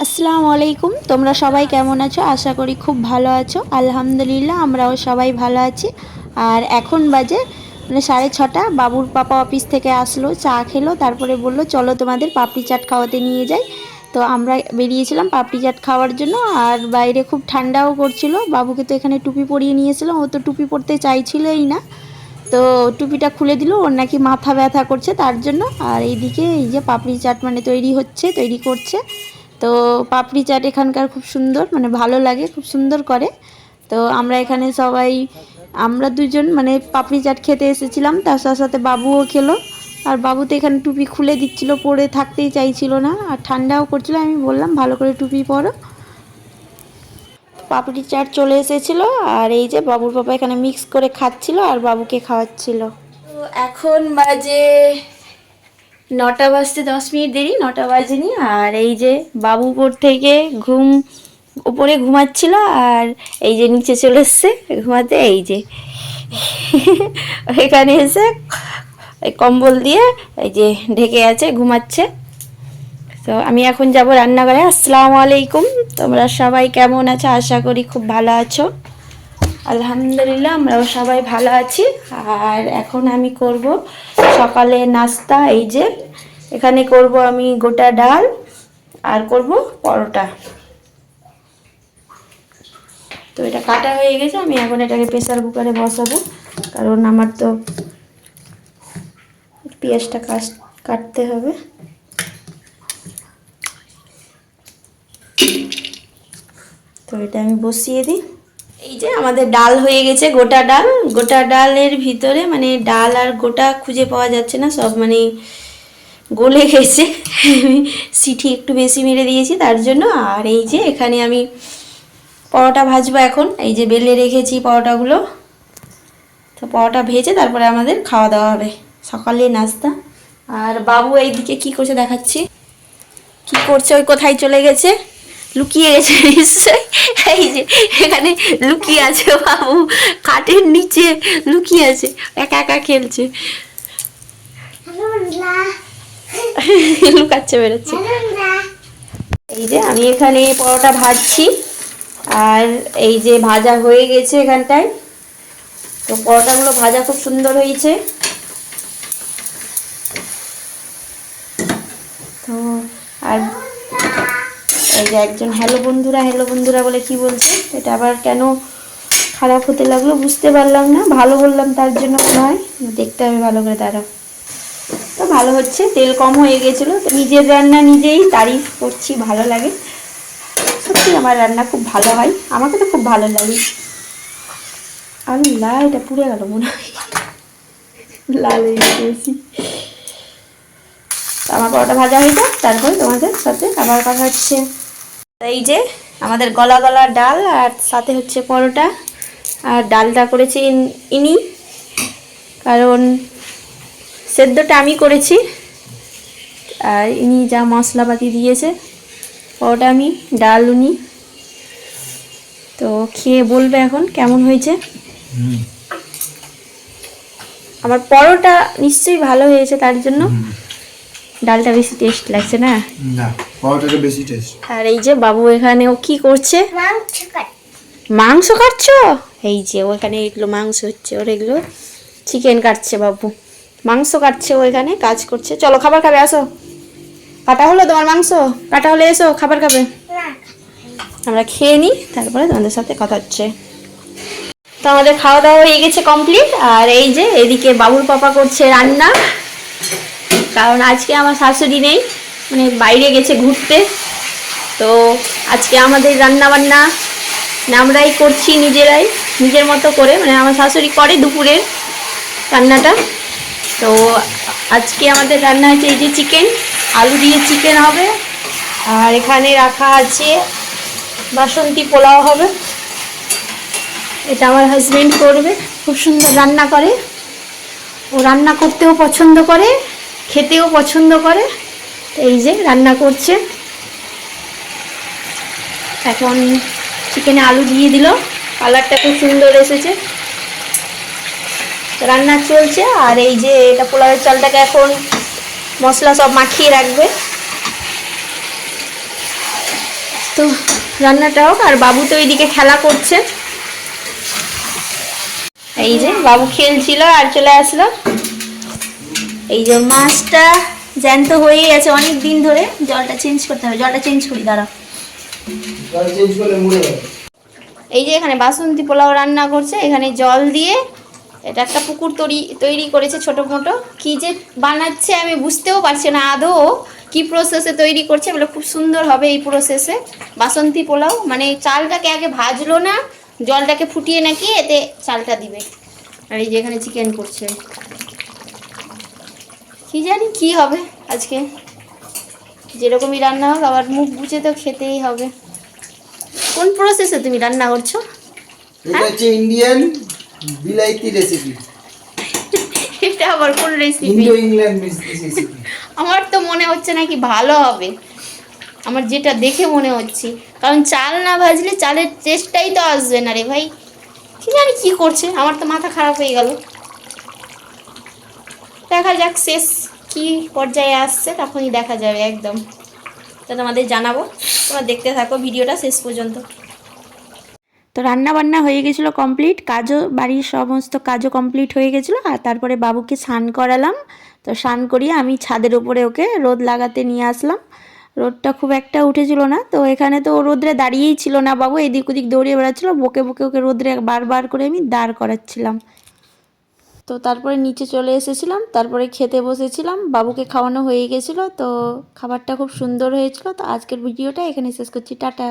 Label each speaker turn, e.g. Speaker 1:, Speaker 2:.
Speaker 1: আসসালামু আলাইকুম। তোমরা সবাই কেমন আছো? আশা করি খুব ভালো আছো। আলহামদুলিল্লাহ আমরাও সবাই ভালো আছি। আর এখন বাজে 6:30। বাবুর পাপা অফিস থেকে আসলো, চা খেলো, তারপরে বললো চলো তোমাদের পাপড়ি চাট খাওয়াতে নিয়ে যাই। তো আমরা বেরিয়েছিলাম পাপড়ি চাট খাওয়ার জন্য। আর বাইরে খুব ঠান্ডাও করছিল। বাবুকে তো এখানে টুপি পরিয়ে নিয়েছিলাম, ও তো টুপি পরতে চাইছিলই না। তো টুপিটা খুলে দিল, ওর নাকি মাথা ব্যথা করছে তার জন্য। আর এইদিকে এই যে পাপড়ি চাট তৈরি করছে। তো পাপড়ি চাট এখানকার খুব সুন্দর, ভালো লাগে, খুব সুন্দর করে। তো আমরা এখানে সবাই, আমরা দুজন পাপড়ি চাট খেতে এসেছিলাম, তার সাথে সাথে বাবুও খেলো। আর বাবু তো এখানে টুপি খুলে দিচ্ছিল, পরে থাকতেই চাইছিল না, আর ঠান্ডাও করছিল। আমি বললাম ভালো করে টুপি পরো। পাপড়ি চাট চলে এসেছিলো, আর এই যে বাবুর পাপা এখানে মিক্স করে খাচ্ছিল আর বাবুকে খাওয়াচ্ছিল। তো এখন বাজে 9টা বাজতে 10 মিনিট দেরি, 9টা বাজেনি। আর এই যে বাবু উপর থেকে উপরে ঘুমাচ্ছিল, আর এই যে নিচে চলে এসছে ঘুমাতে। এই যে এখানে এসে এই কম্বল দিয়ে এই যে ঢেকে আছে, ঘুমাচ্ছে। তো আমি এখন যাব রান্নাঘরে। আসসালামু আলাইকুম, তোমরা সবাই কেমন আছো? আশা করি খুব ভালো আছো। আলহামদুলিল্লাহ আমরাও সবাই ভালো আছি। আর এখন আমি করব সকালে নাস্তা। এই যে এখানে করব আমি গোটা ডাল আর করব পরোটা। তো এটা কাটা হয়ে গেছে, আমি এখন এটাকে প্রেসার কুকারে বসাবো, কারণ আমার তো পেঁয়াজটা কাটতে হবে। তো এটা আমি বসিয়ে দিই। এই যে আমাদের ডাল হয়ে গেছে, গোটা ডাল। গোটা ডালের ভিতরে ডাল আর গোটা খুঁজে পাওয়া যাচ্ছে না, সব গলে গেছে। সিটি একটু বেশি মেরে দিয়েছি তার জন্য। আর এই যে এখানে আমি পরোটা ভাজবো এখন। এই যে বেলে রেখেছি পরোটাগুলো। তো পরোটা ভেজে তারপরে আমাদের খাওয়া দাওয়া হবে, সকালে নাস্তা। আর বাবু এইদিকে কি করছে দেখাচ্ছি। কি করছে, ওই কোথায় চলে গেছে, লুকিয়ে গেছে নিশ্চয়ই। এই যে এখানে লুকিয়ে আছে বাবু, খাটের নিচে লুকিয়ে আছে, একা একা খেলছে, লুকাচ্ছে, বেরোচ্ছে। এই যে আমি এখানে পরোটা ভাজছি, আর এই যে ভাজা হয়ে গেছে এখানটায়। তো পরোটাগুলো ভাজা খুব সুন্দর হয়েছে। তো আর এই যে একজন হ্যালো বন্ধুরা বলে কি বলছে, এটা আবার কেন খারাপ হতে লাগলো বুঝতে পারলাম না। ভালো বললাম তার জন্য মনে হয়, দেখতে হবে ভালো করে তারা। তো ভালো হচ্ছে, তেল কম হয়ে গেছিলো। তো নিজের রান্না নিজেই তারিফ করছি, ভালো লাগে সত্যি। আমার রান্না খুব ভালো হয়, আমাকে তো খুব ভালো লাগে। আল্লাহ, এটা পুড়ে গেল মনে হয়, লাল হয়ে গেছি। আমার পরোটা ভাজা হয়ে যায়, তারপরে তোমাদের সাথে আবার কথা হচ্ছে। এই যে আমাদের গলা গলা ডাল, আর সাথে হচ্ছে পরোটা। আর ডালটা করেছি ইনি, কারণ সেদ্ধটা আমি করেছি, আর ইনি যা মশলাপাতি দিয়েছে, পরোটা আমি, ডাল উনি। তো খেয়ে বলবে এখন কেমন হয়েছে। আমার পরোটা নিশ্চয়ই ভালো হয়েছে, তার জন্য ডালটা বেশি টেস্ট লাগছে না,
Speaker 2: পরোটাটা বেশি টেস্ট।
Speaker 1: আর এই যে বাবু এখানে ও কি করছে, মাংস কাটছো। এই যে ওখানে এগুলো মাংস হচ্ছে, ওর এগুলো চিকেন কাটছে বাবু, মাংস কাটছে, ও এখানে কাজ করছে। চলো খাবার খাবে, আসো। কাটা হলো তোমার মাংস, কাটা হলে এসো খাবার খাবে। আমরা খেয়ে নিই, তারপরে তোমাদের সাথে কথা হচ্ছে। তো আমাদের খাওয়া দাওয়া হয়ে গেছে কমপ্লিট। আর এই যে এদিকে বাবুর পাপা করছে রান্না, কারণ আজকে আমার শাশুড়ি নেই, বাইরে গেছে ঘুরতে। তো আজকে আমাদের রান্না বান্না আমরাই করছি, নিজেরাই, নিজের মতো করে। আমার শাশুড়ি করে দুপুরের রান্নাটা। তো আজকে আমাদের রান্না হচ্ছে এই যে চিকেন, আলু দিয়ে চিকেন হবে। আর এখানে রাখা আছে বাসন্তী পোলাও হবে, এটা আমার হাজবেন্ড করবে। খুব সুন্দর রান্না করে ও, রান্না করতেও পছন্দ করে, খেতেও পছন্দ করে। এই যে রান্না করছে, এখন চিকেনে আলু দিয়ে দিল, কালারটা খুব সুন্দর এসেছে। রান্না চলছে। আর এই যে এটা পোলাওয়ের চালটাকে এখন মশলা সব মাখিয়ে রাখবে। তো রান্নাটা হোক, আর বাবু তো এইদিকে খেলা করছে। এই যে বাবু খেলছিল আর চলে আসলো। এই যে মাছটা জ্যান্ত হয়েই আছে অনেক দিন ধরে, জলটা চেঞ্জ করতে হবে, জলটা চেঞ্জ করি দাঁড়া। এই যে এখানে বাসন্তী পোলাও রান্না করছে, এখানে জল দিয়ে এটা একটা পুকুর তৈরি করেছে ছোট মোটো। কি যে বানাচ্ছে আমি বুঝতেও পারছি না আদৌ কি প্রসেসে তৈরি করছে, বলে খুব সুন্দর হবে এই প্রসেসে বাসন্তী পোলাও। মানে চালটাকে আগে ভাজলো না, জলটাকে ফুটিয়ে নাকি এতে চালটা দিবে। আর এই যে এখানে চিকেন করছে, কি জানি কি হবে আজকে, যেরকমই রান্না হোক আবার মুখ বুঝে তো খেতেই হবে। কোন প্রসেসে তুমি রান্না করছো?
Speaker 2: এটা হচ্ছে ইন্ডিয়ান বিলাইতি রেসিপি।
Speaker 1: এটা আবার কোন রেসিপি?
Speaker 2: Indo England recipe.
Speaker 1: আমার তো মনে হচ্ছে নাকি ভালো হবে, আমার যেটা দেখে মনে হচ্ছে, কারণ চাল না ভাজলে চালের টেস্টটাই তো আসবে না রে ভাই। কি জানি কি করছে, আমার তো মাথা খারাপ হয়ে গেল। দেখা যাক শেষ কি পর্যায়ে আসছে, তখনই দেখা যাবে একদম। তো তোমাদের জানাবো, তোমরা দেখতে থাকো ভিডিওটা শেষ পর্যন্ত। তো রান্না বান্না হয়ে গেছিলো কমপ্লিট, কাজও বাড়ির সমস্ত কাজও কমপ্লিট হয়ে গেছিলো। আর তারপরে বাবুকে স্নান করালাম। তো স্নান করিয়ে আমি ছাদের উপরে ওকে রোদ লাগাতে নিয়ে আসলাম। রোদটা খুব একটা উঠেছিল না, তো এখানে তো ও রোদ্রে দাঁড়িয়েই ছিল না, বাবু এদিক ওদিক দৌড়িয়ে বেড়াচ্ছিলো, বকে বকে ওকে রোদ্রে বারবার করে আমি দাঁড় করাচ্ছিলাম। তো তারপরে নিচে চলে এসেছিলাম, তারপরে খেতে বসেছিলাম, বাবুকে খাওয়ানো হয়ে গেছিলো। তো খাবারটা খুব সুন্দর হয়েছিল। তো আজকের ভিডিওটা এখানে শেষ করছি, টাটা।